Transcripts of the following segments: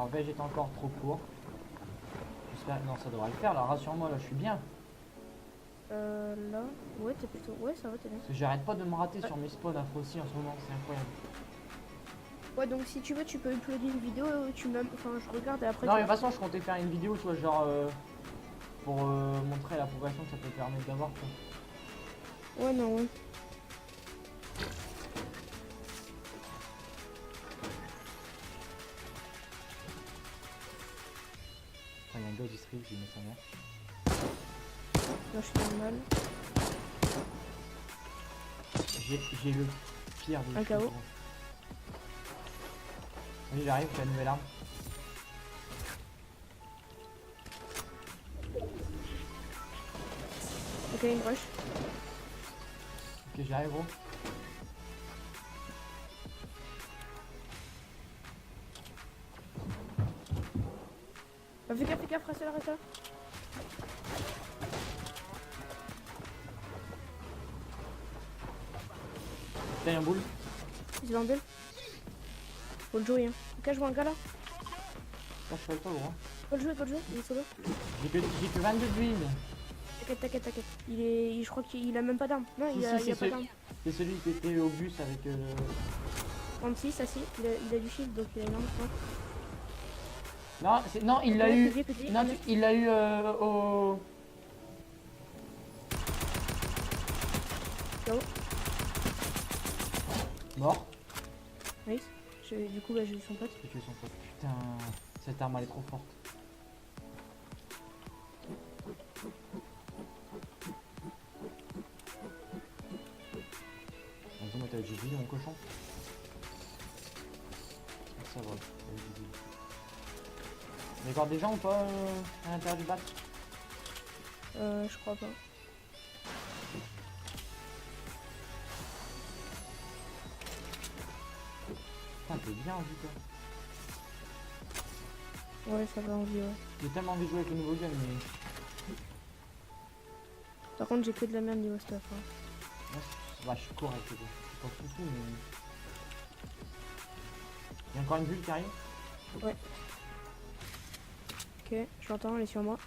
Alors Veg est encore trop court. J'espère... Non, ça devrait le faire là, rassure-moi là, je suis bien. Là, ouais, t'es plutôt. Ouais, ça va, t'es bien. Parce que j'arrête pas de me rater sur mes spawns à aussi en ce moment, c'est incroyable. Ouais, donc si tu veux, tu peux uploader une vidéo, tu m'as. Enfin, je regarde et après. Non, mais de toute façon, je comptais faire une vidéo, tu vois, genre pour montrer la progression que ça peut permettre d'avoir. Ouais, non, ouais. Enfin, il y a un gars qui stream, je vais mettre sa mère. Là, je suis normal. J'ai le pire des Un choses. KO. Oui, j'arrive, j'ai la nouvelle arme. Ok, une rush. Ok, j'arrive, gros. Bah, fais gaffe, reste là, reste là. Tiens, un boule. Il se va en bulle. Faut le jouer, hein. Ok, je vois un gars là. Là, je fais le tour, gros. Faut le jouer, il est solo. J'ai que 22 de vie, mais. T'inquiète. Je crois qu'il a même pas d'arme. Non, il a pas d'arme. C'est celui qui était au bus avec. 36, ça si. Il a du shield donc il a une arme, je crois. Non, il l'a Ouais, eu. petit, Non, il l'a eu au. KO. Mort. Nice. Du coup, bah, j'ai eu son pote. J'ai tué son pote. Putain, cette arme elle est trop forte. Vas-y, moi t'as eu du vie, mon cochon. Ça va, t'as eu du vie. Il y a encore des gens ou pas à l'intérieur du bac? Je crois pas. Putain, t'es bien en vie toi. Ouais, ça va envie, ouais. J'ai tellement envie de jouer avec le nouveau gun, mais. Par contre, j'ai que de la merde niveau stuff. Hein. Bah, je suis correct, quoi. Je suis pas fou, mais. Il y a encore une bulle qui arrive. Ouais. Ok, je l'entends, elle est sur moi.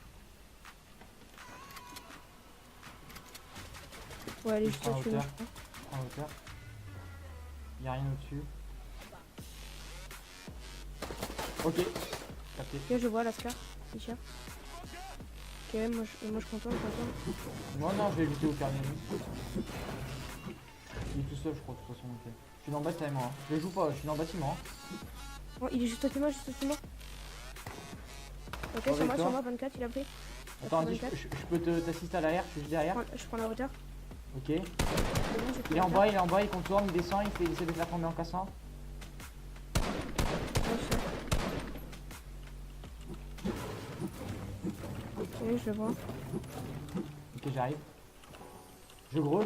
Ouais, elle est juste au-dessus de moi, je crois. Je prends hauteur. Il y a rien au-dessus. Ok, capté. Ok, je vois la scar, c'est cher. Ok, moi je contourne. Moi non, je vais lutter au permis. Il est tout seul, je crois, de toute façon. Ok. Je suis dans le bâtiment. Hein. Je joue pas, je suis dans le bâtiment. Hein. Oh, il est juste au-dessus de moi, Ok, Avec sur moi, toi. 24, il a pris. Attends, vas-y, je peux t'assister à l'arrière, je suis juste derrière. Je prends la hauteur. Ok. C'est bon, j'ai pris Il est la en bas, il contourne, il descend, il essaie de faire tomber en cassant. Ok, je le vois. Ok, j'arrive. Je gros.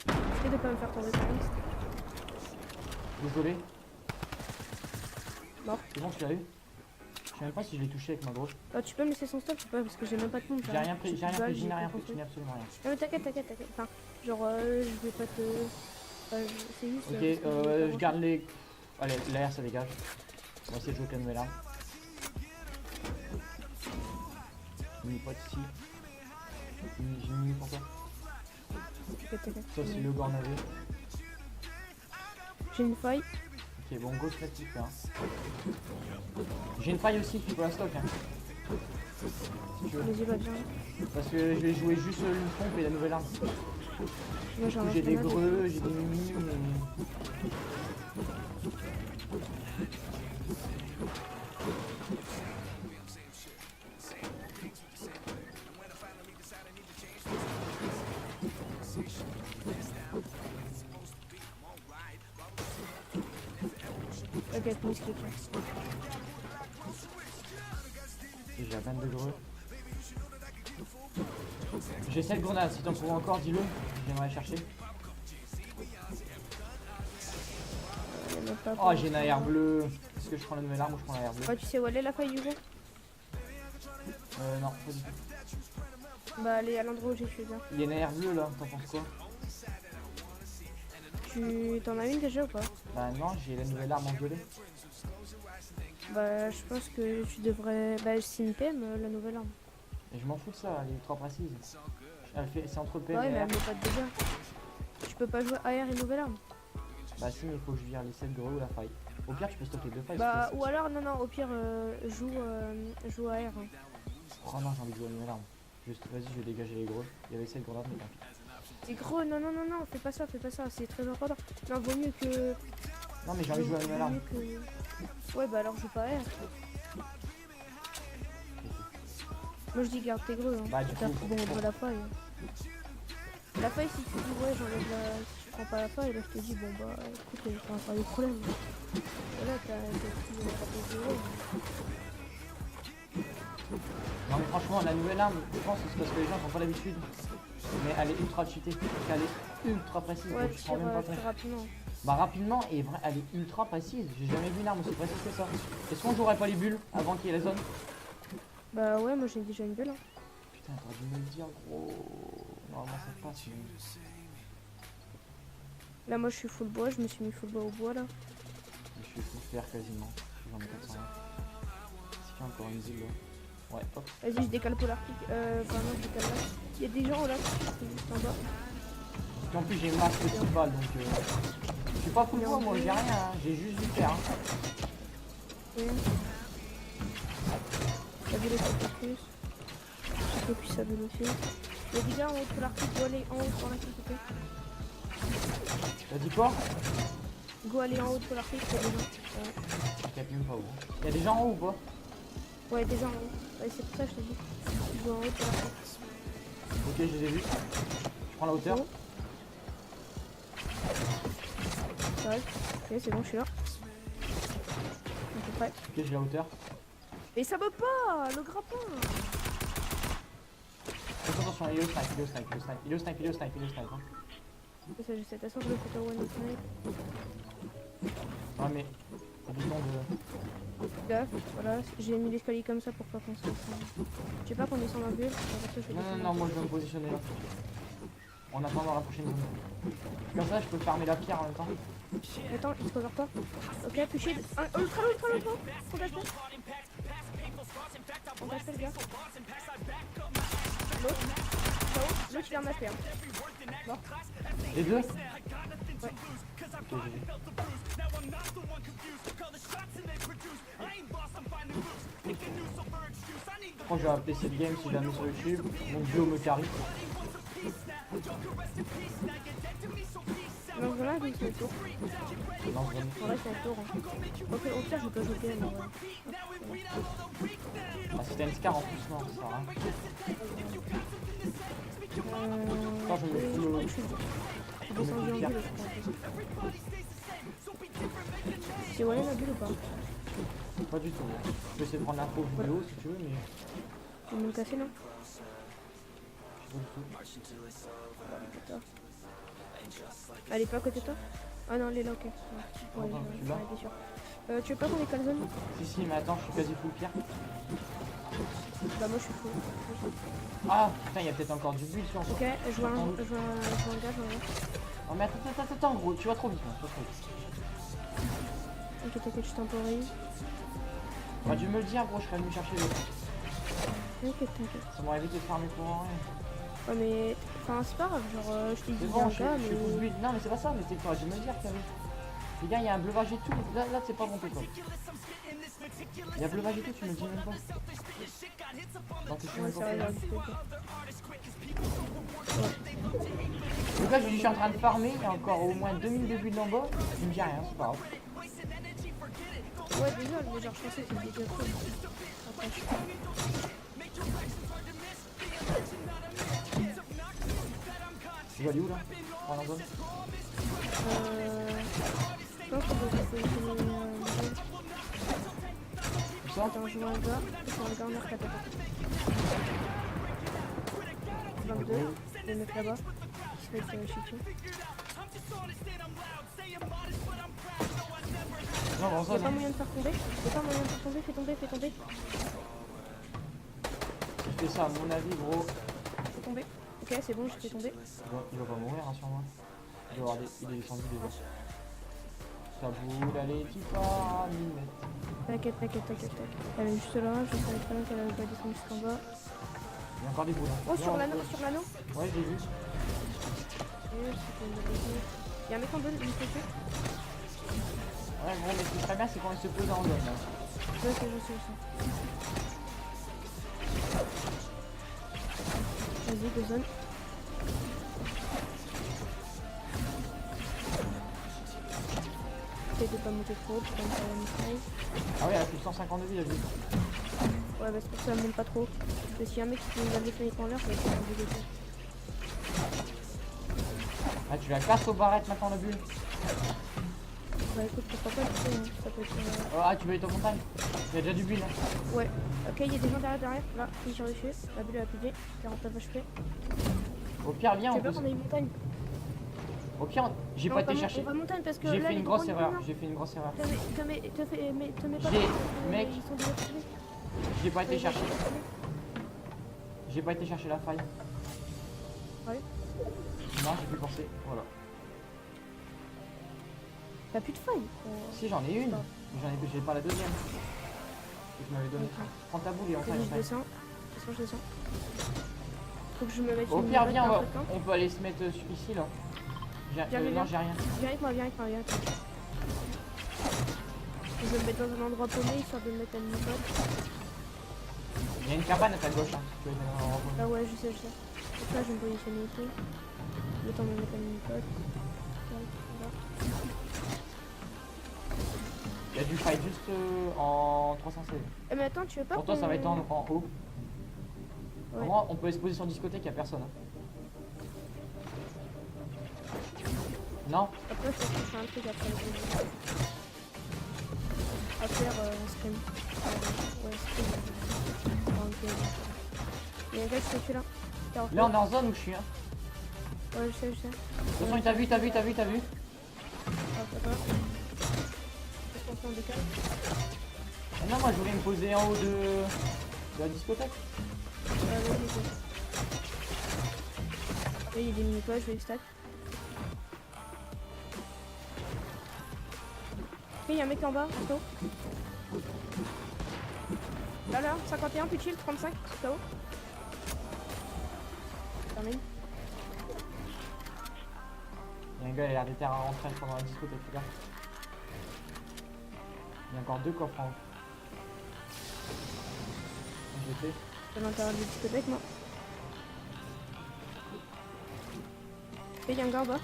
Essaye de pas me faire tomber quand même. Désolé. Mort. C'est bon, tu l'as eu. Je sais même pas si je l'ai touché avec ma grosse. Tu peux me laisser son stop ou pas parce que j'ai même pas de pompe. J'ai rien pris, je n'ai absolument rien. Non mais t'inquiète. Enfin, genre je vais pas te... c'est juste... Ok, je garde les... Allez, l'air ça dégage. On va essayer de jouer avec la nouvelle arme. J'ai mis pas ici. J'ai mis pour toi. T'inquiète. Ça c'est le gornavé. J'ai une faille. Ok, bon, go classique là. J'ai une faille aussi, tu peux la stock. Hein. Si tu veux. Vas-y, va bien. Parce que je vais jouer juste une pompe et la nouvelle arme. Moi J'ai des greux, j'ai des mini, mais... T'inquiète, musclé. J'ai 22 greux. J'ai 7 grenades, si t'en trouves encore, dis-le. J'aimerais aller chercher. Oh, j'ai une AR bleue. Est-ce que je prends la nouvelle arme ou je prends la AR bleue? Ouais, tu sais où elle est la faille du coup? Non, pas du tout. Bah, elle est à l'endroit où j'ai tué bien. Il y a une AR bleue là, t'en penses quoi? Tu t'en as une déjà ou pas? Bah non, j'ai la nouvelle arme en violet. Bah, je pense que tu devrais. Bah, c'est une PM, la nouvelle arme. Et je m'en fous de ça, elle est ultra précise. C'est entre PM Bah ouais, et mais AR. elle met pas de dégâts. Tu peux pas jouer AR et nouvelle arme. Bah si, mais il faut que je vire les 7 gros ou la faille. Au pire, tu peux stocker 2 failles. Bah, ou alors, non, non, au pire, joue AR. Hein. Oh non, j'ai envie de jouer à une nouvelle arme. Juste, vas-y, je vais dégager les gros. Il y avait 7 grenades, mais tant pis. C'est gros, non, non, non, non, fais pas ça, c'est très important. Non, vaut mieux que. Non, mais j'ai envie de jouer à une nouvelle vaut arme. mieux que- Ouais, bah alors joue pas AR. Moi je dis garde tes greux. Hein. Bah, du coup, Bon, on voit la faille. La faille, si tu dis ouais, j'enlève la. Si tu prends pas la faille, là je te dis, bon bah écoute, t'as pas de problème. Voilà, t'as des ouais. Non, mais franchement, la nouvelle arme, je pense que c'est parce que les gens n'ont pas l'habitude. Mais elle est ultra cheatée. Parce qu'elle est ultra précise. Ouais, Donc je prends même pas compte. tire rapidement. Bah, rapidement, et elle est ultra précise. J'ai jamais vu une arme aussi précise que ça. Est-ce qu'on jouerait pas les bulles avant qu'il y ait la zone? Bah ouais, moi j'ai déjà une belle. Hein. Putain, t'aurais dû me le dire, gros. Normalement, ça passe. Mais... Là, moi je suis full bois, je me suis mis full bois au bois là. je suis full fer quasiment. J'en ai 400. Est-ce qu'il y a encore une ville là? Ouais, hop. Vas-y, je décale polartique. Vraiment, je décale là. Il y a des gens là, c'est juste en bas. Parce qu'en plus, j'ai masse petite balle donc. Je suis pas full bois, moi, j'ai rien. Hein. J'ai juste du fer. Hein. Oui. T'as vu les plus. Et puis ça veut aussi. Il y a des gars en haut de l'article, go aller en haut sur l'article, s'il te plaît. T'as dit quoi? Go aller en haut de l'article, il y a des gens. Je capte même pas où. Il y a des gens en haut ou pas? Ouais, des gens en haut. Ouais, c'est pour ça que je te dis. Go en haut de l'article. Ok, je les ai vus. Je prends la hauteur. Bon. Ça arrive. Ok, c'est bon, je suis là. À peu près. Ok, j'ai la hauteur. Mais ça veut pas, le grappin. Attention, il est au snipe, il est au snipe, il est au snipe, il est au snipe, il est au snipe, il est au snipe. Hein. C'est ça, je sais, de toute façon, je le fais au one snipe. Ouais, mais au bouton de. Gaffe, voilà, j'ai mis l'escalier comme ça pour pas qu'on se descende. Je sais pas qu'on descend un peu, je vais Non, descendre. non, moi je vais me positionner là. En attendant la prochaine zone. Comme ça, je peux farmer la pierre en même temps. Attends, il se cover pas. Ok, plus shield. Ultra loin, ultra loin. On casse pas. On casse pas, les gars. L'autre. Ciao. L'autre, il est en HP. Hein. Mort. Les deux? Ouais. Ok, j'ai vu. Je crois que je vais appeler cette game si jamais sur YouTube. Mon duo me carry. Non, voilà, oui, c'est le tour. Non, vraiment. En vrai, c'est le tour. Hein. Ok, au pire, je peux jouer game. Ah, c'était une scar en plus, non, ça sert à rien. Attends, je me fous le. Je suis descendu en bulle, je crois. C'est Wallen la bulle ou pas? Pas du tout. Je peux essayer de prendre l'info vidéo si tu veux, mais. Ils m'ont cassé, non? Je sais pas du tout. Elle est pas à côté de toi? Ah non, elle est là, ok. Ouais, Attends, tu j'en l'as étais sûr. Tu veux pas qu'on décale zone? Si, mais attends, je suis quasi full pierre. Bah, moi je suis full. Ah, putain, il y a peut-être encore du build sur Ok, je vois un gars, je vois un gars. Oh, mais attends, gros, tu vas trop vite, là, tu vas trop vite. Ok, t'inquiète, je temporise. T'aurais dû me le dire, gros, je serais venu chercher l'autre. T'inquiète, t'inquiète. Ça m'aurait évité de farmer pour rien. Ouais, mais. Enfin, c'est pas grave, genre, je t'ai dit C'est il y a bon, un je gars, suis full mais. build. Non, mais c'est pas ça, mais t'aurais dû me le dire, Carrie. Les gars, il y a un bleuvage et tout. Là c'est pas bon, quoi. Il y a bleuvage et tout, tu me le dis même pas. Non, tu sais Ouais, même c'est pas. vrai, j'aurais dû te le dire. Donc là, je suis en train de farmer. Il y a encore au moins 2000 de build en bas. Il me dit rien, c'est pas grave. Ouais, désolé, mais genre, je pensais que c'était déjà fait. Après, Tu vas aller où là? Prends la zone. Je pense qu'on peut se positionner. Où ça? Attends, je vois un gars. Je vois un gars en arcade. 22, le mec là-bas. Je vais te chuter. Non, en Y'a zone. pas Hein. moyen de faire tomber? Y'a pas moyen de faire tomber? Fais tomber, fais tomber. Je fais ça à mon avis, gros. Fais tomber. Ok, c'est bon, je fais tomber. Bon, il va pas mourir, hein, sur moi. Il est descendu déjà. Ça boule, allez, tu pars, T'inquiète. Elle est juste là, je savais très bien qu'elle avait pas descendu jusqu'en bas. Il y a encore des boules. Hein. Oh, sur l'anneau. Ouais, j'ai vu. Il y a un mec en bas, il fait que. Ouais, bon, mais ce qui serait bien, c'est quand il se pose en zone. Là. Ouais, je sais. Vas-y, deux zones. Essaye de pas monter trop, pour pas me faire la mitraille. Ah ouais, elle a plus de 150 de vie, elle dit. Ouais, bah c'est pour ça qu'elle monte pas trop. Parce que s'il y a un mec qui fait une balle de fenêtre en l'air, ça va être un peu dégueu. Ah, tu la casses aux barrettes maintenant, la bulle. Bah écoute, pourquoi pas, tu sais, hein, ça peut être... Oh, ah, tu veux aller en montagne. Il y a déjà du bulle. Hein. Ouais, ok, il y a des gens derrière, là, qui sur dessus. La bulle elle a plié, 49 HP. Au pire, viens, Tu on veux peut. pas qu'on aille montagne? Au pire, j'ai pas été chercher. On va montagne parce que J'ai là, fait les une grosse gros erreur. ennemis, J'ai fait une grosse erreur. te mets pas J'ai- parce que mec. ils sont déjà tués. J'ai pas été chercher. J'ai pas été chercher la faille. Ouais. Non, j'ai plus pensé. Voilà. T'as plus de faille. Si, j'en ai une. Mais j'ai pas la deuxième. Que tu m'avais donné. Ok. Prends ta boule et on Vas-y, je fait. descends. De toute façon, je descends. Faut que je me mette Au une pire, balle viens, dans un peu de temps. on peut aller se mettre ici là. Viens. Non, j'ai rien. Viens avec moi. Je vais me mettre dans un endroit paumé histoire de me mettre à mini-pod. Il y a une cabane à ta gauche. Hein. Tu peux aller en repos. Ah ouais, je sais. Donc là, je vais me positionner ici. Le temps de me mettre à mini-pod. Voilà. Il y a du fight juste en 316. Eh mais attends, tu veux pas Pour toi, ça va être en haut. Ouais. Moi, on peut se poser sur discothèque, il n'y a personne. Hein. Non. Après, je pense que je fais un truc après le jeu. À faire un scrim. Ouais, scrim. Ok. Il y a un gars qui est là. Là, on est en zone où je suis. Hein. Ouais, je sais. De toute façon, il t'a vu. Ah, attends. Qu'est-ce qu'on fait en décalé? Ah non, moi, je voulais me poser en haut de la discothèque. Vas-y, go. Là, il y a des mini-pods, je vais les stack. Ok, il y a un mec en bas, KO. Là, 51, plus chill, 35, KO. Termine. Il y a un gars, il a l'air d'été à rentrer pendant la discothèque, les gars. Il y a encore 2 coffres en haut. Je l'ai fait. C'est l'intérieur de la discothèque, moi. Ok, il y a un gars en bas.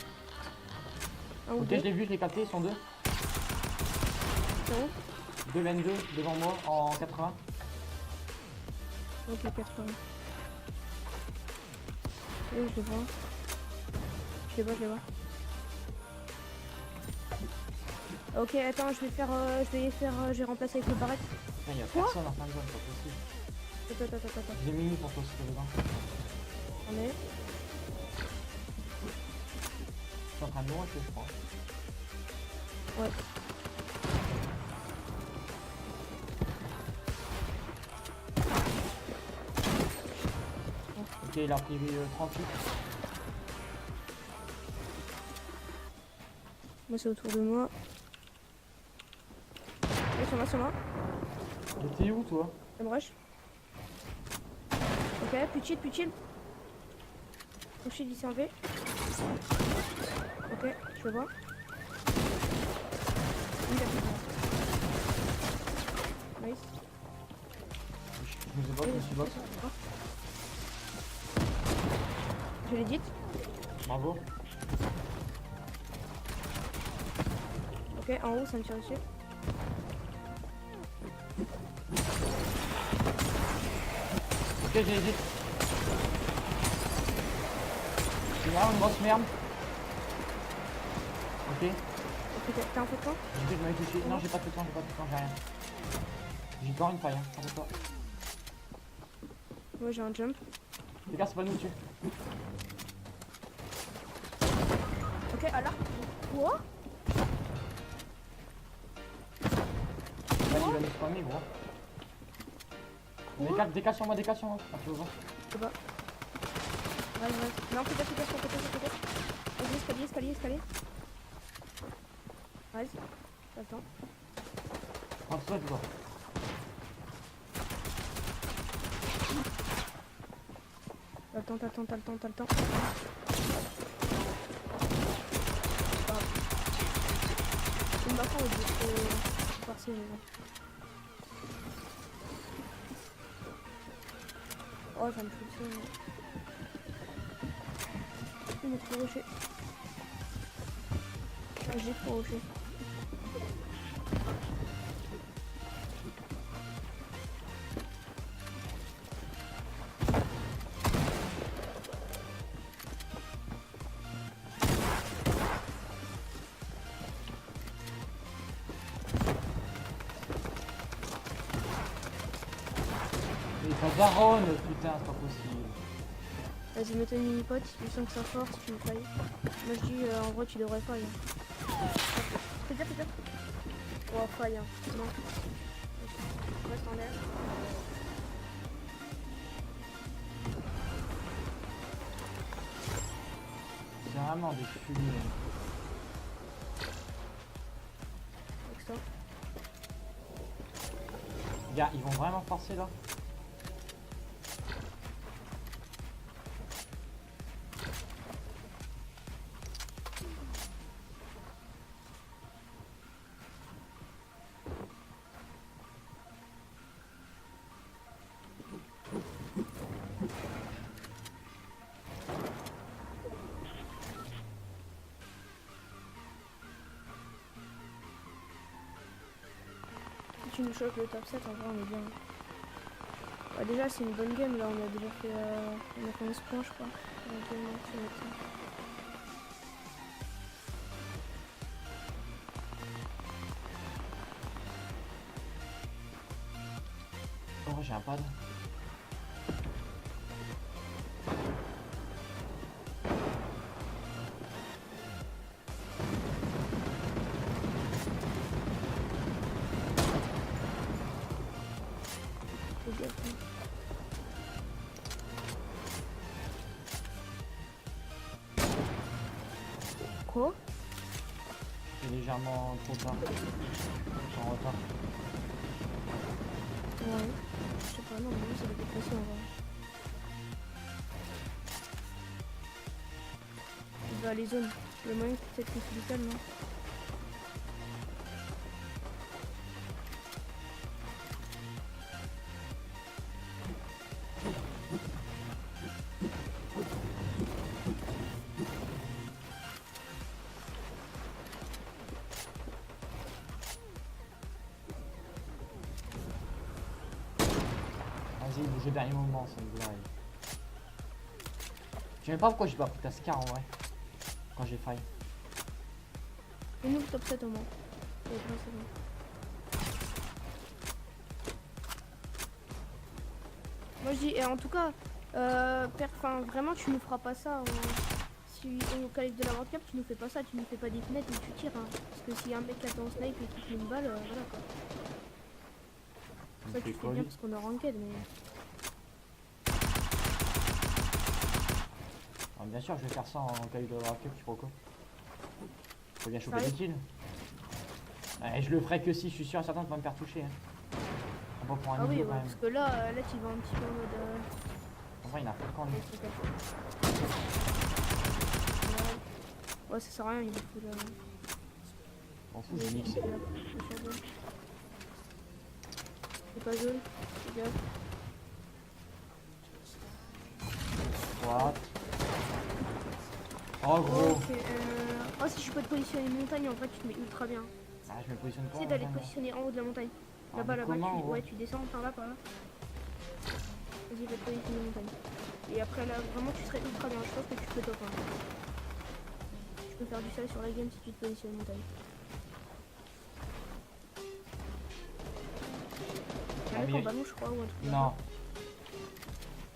Un ou Ok, deux. je l'ai vu, je l'ai capté, ils sont 2. C'est bon. 2 22 devant moi en 80. Ok, 80. Et je les vois. Je les vois. Ok, attends, je vais remplacer avec le barrette. Il y a Quoi personne en fin de zone, c'est pas possible. Attends. J'ai mis pour toi si t'as besoin. On est. Je suis en train de mourir, je crois. Ouais. Ok, il a pris 38. Moi, c'est autour de moi. Ouais, sur moi. T'es où toi? Ça me rush. Ok, plus chill. Mon shield il s'est enlevé. Ok, je le vois. Il a plus de moi. Nice. Je me suis box. Je l'ai dit. Bravo. Ok, en haut, ça me tire dessus. Ok, j'ai dit. C'est vraiment une grosse merde. Ok. Ok, t'as un feu de camp? J'ai fait, je m'avais touché. Non, j'ai pas de temps, j'ai rien. J'ai encore une faille, hein. T'inquiète pas. Ouais, j'ai un jump. Les gars, c'est pas nous dessus. Ok, à l'arc. Quoi? Vas-y, il va nous spammer, gros. Décale sur moi. Ah, tu veux voir? Je sais pas. Reste. Non, fais gaffe. escalier. Vas-y, attends. Prends-toi, toi. T'as le temps. Une baffe, on est trop forcé, mais bon. Oh, ça me fout ça. Il m'a trop rocher. Ah, j'ai trop rocher. Mais ça baronne, putain, c'est pas possible. Vas-y, mets-toi une mini-pote, tu sens que ça force, tu me failles. Moi je dis, en vrai, tu devrais faille. Fais gaffe. Oh, faille, hein. Non. Reste en l'air. C'est vraiment des fumées. Avec ça. Gars, ils vont vraiment forcer là. Si tu nous choques le top 7, en vrai, on est bien. Bah, déjà, c'est une bonne game là, on a déjà fait, on a fait 11 points, je crois. Éventuellement, sur notre team. Oh, j'ai un pad. Fais gaffe, hein. Quoi? C'est légèrement trop tard. En retard. Ouais. Je sais pas, non, mais lui, ça doit être facile en vrai. Il va à les zones. Le moyen peut-être que c'est vital, non? Vas-y, bouge au dernier moment, c'est une blague. Je sais même pas pourquoi j'ai pas pris ta scar en vrai. Quand j'ai failli. Et nous, le top 7 au moins. Et après, c'est bon. Moi, je dis, et en tout cas, vraiment, tu nous feras pas ça. Si on qualifie de la World Cup, tu nous fais pas ça, tu nous fais pas des fenêtres et tu tires. Hein. Parce que si un mec a ton snipe et qu'il te met une balle, voilà quoi. Ça, tu fais bien parce qu'on est ranked, mais. Ah, bien sûr, je vais faire ça en qualité de la World Cup, tu crois quoi? Faut bien choper des kills. Ouais, je le ferai que si je suis sûr et certain de pas me faire toucher. Hein. On va prendre un Ah oui, niveau ouais, quand même. parce que là, tu vas un petit peu en mode. En vrai, il a pas de camp lui. Ouais, ça sert à rien, il est fou là. On fout, j'ai mixé. C'est pas zone, fais gaffe. What? Oh gros! Ok, oh, si je peux te positionner une montagne, en vrai, tu te mets ultra bien. Ah, je me positionne pas. Tu sais, d'aller te positionner en haut de la montagne. Ah, Là-bas, mais là-bas, comment, ouais, tu descends par là, par là. Vas-y, va te positionner une montagne. Et après, là, vraiment, tu serais ultra bien. Je pense que tu peux top. Hein. Tu peux faire du sale sur la game si tu te positionnes une montagne. Il y a un Ah, mec mais- en ballon, je crois, ou un truc. Non.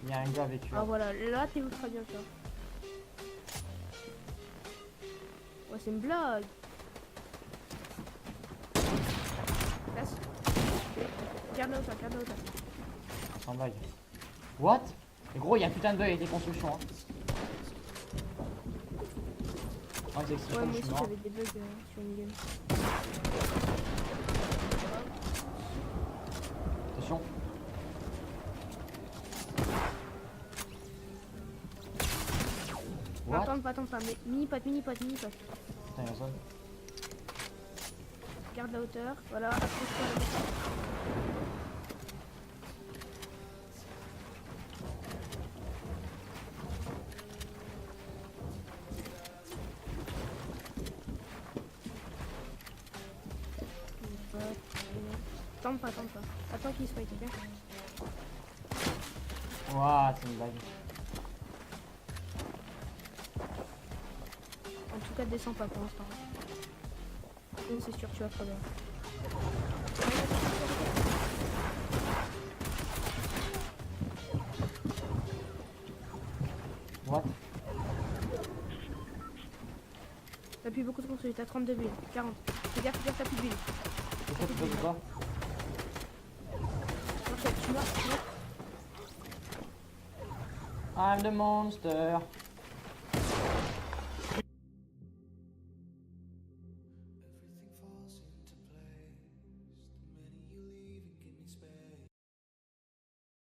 Il y a un gars avec eux. Ah voilà, là t'es ultra bien, tu vois. Ouais, c'est une blague. Place. Garde la hauteur, garde la hauteur. Sans blague. What? Mais gros, il y a putain de bug avec les constructions. Hein. Ouais, c'est extrêmement Ouais, moi je aussi suis mort. j'avais des bugs sur une game. Attention. What? Attends pas, mais mini-pote. Putain, y'a ça. Garde la hauteur, voilà, accroche-toi à la Tente pas. Attends qu'il se fight, ok? Ouah, c'est une blague. En tout cas, descends pas pour l'instant. Sinon, c'est sûr, tu vas crever. What? T'appuies beaucoup trop sur, t'as 32 bulles, 40. Fais gaffe, t'as plus de bulles. Pourquoi tu peux pas? Ok, tu meurs. I'm the monster.